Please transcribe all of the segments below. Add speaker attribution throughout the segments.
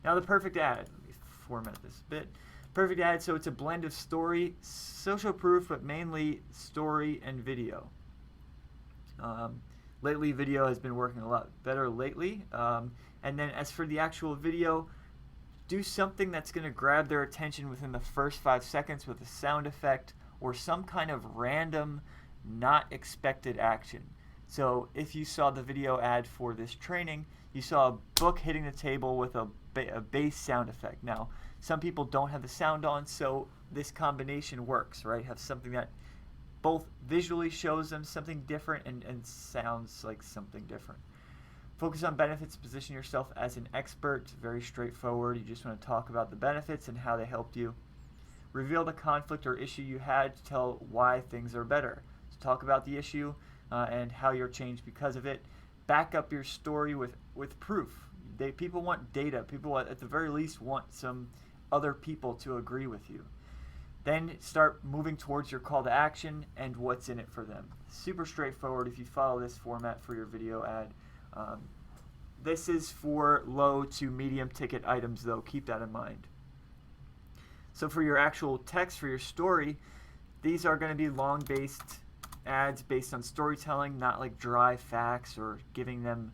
Speaker 1: Now the perfect ad, let me format this a bit. Perfect ad, so it's a blend of story, social proof, but mainly story and video. Lately, video has been working a lot better lately. And then as for the actual video, do something that's going to grab their attention within the first 5 seconds with a sound effect or some kind of random, not expected action. So if you saw the video ad for this training, you saw a book hitting the table with a bass sound effect. Now, some people don't have the sound on, so this combination works, right? Have something that both visually shows them something different and sounds like something different. Focus on benefits, position yourself as an expert. Very straightforward. You just want to talk about the benefits and how they helped you. Reveal the conflict or issue you had to tell why things are better. So talk about the issue and how you're changed because of it. Back up your story with proof. People want data. People at the very least want some other people to agree with you. Then start moving towards your call to action and what's in it for them. Super straightforward if you follow this format for your video ad. This is for low to medium ticket items though, keep that in mind. So for your actual text for your story, these are going to be long based ads based on storytelling, not like dry facts or giving them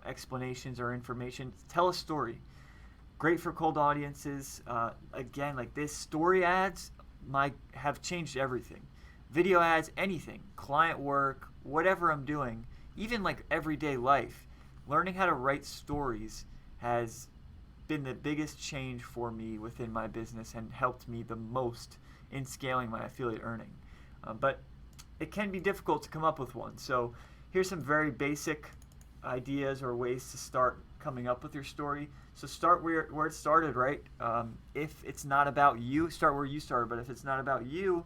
Speaker 1: explanations or information. Tell a story. Great for cold audiences. Again, like this, story ads have changed everything. Video ads, anything, client work, whatever I'm doing, even like everyday life, learning how to write stories has been the biggest change for me within my business and helped me the most in scaling my affiliate earning. But it can be difficult to come up with one. So here's some very basic ideas or ways to start coming up with your story. So start where it started, right? If it's not about you, start where you started. But if it's not about you,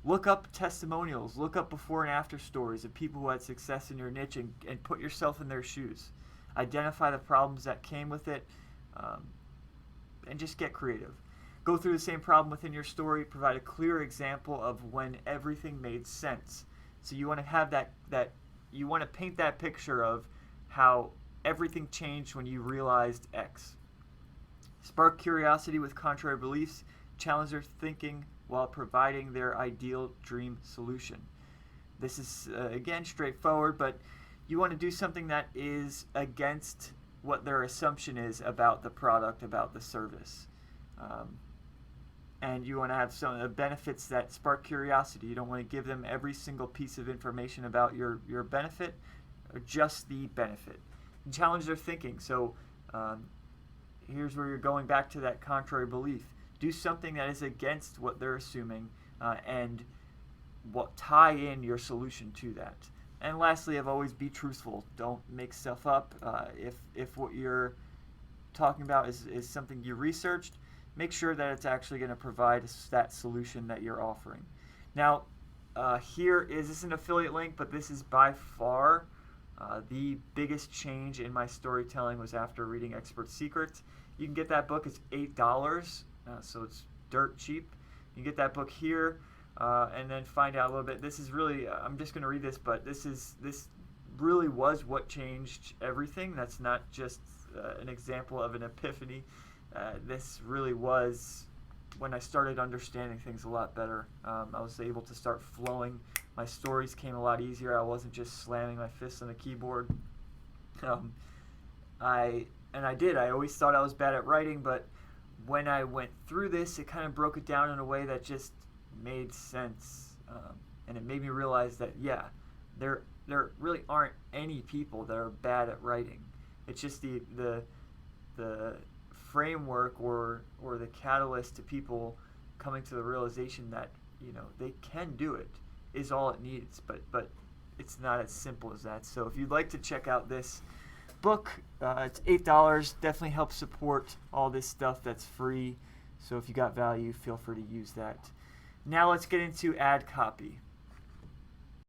Speaker 1: look up testimonials, look up before and after stories of people who had success in your niche and put yourself in their shoes. Identify the problems that came with it and just get creative. Go through the same problem within your story, provide a clear example of when everything made sense. So you want to have that you want to paint that picture of how everything changed when you realized X. Spark curiosity with contrary beliefs, challenge their thinking while providing their ideal dream solution. This is, again, straightforward, but you want to do something that is against what their assumption is about the product, about the service. And you want to have some of the benefits that spark curiosity. You don't want to give them every single piece of information about your benefit, or just the benefit. And challenge their thinking. So here's where you're going back to that contrary belief. Do something that is against what they're assuming and tie in your solution to that. And lastly, always be truthful. Don't make stuff up. If what you're talking about is something you researched, make sure that it's actually going to provide that solution that you're offering. Now, this is an affiliate link, but this is by far the biggest change in my storytelling was after reading Expert Secrets. You can get that book. It's $8, so it's dirt cheap. You can get that book here and then find out a little bit. This is really, I'm just going to read this, but this really was what changed everything. That's not just an example of an epiphany. This really was when I started understanding things a lot better. I was able to start flowing. My stories came a lot easier. I wasn't just slamming my fists on the keyboard. I always thought I was bad at writing, but when I went through this, it kind of broke it down in a way that just made sense. And it made me realize that, yeah, there really aren't any people that are bad at writing. It's just the framework or the catalyst to people coming to the realization that they can do it is all it needs, but it's not as simple as that. So if you'd like to check out this book, it's $8. Definitely helps support all this stuff that's free. So if you got value, feel free to use that. Now let's get into ad copy.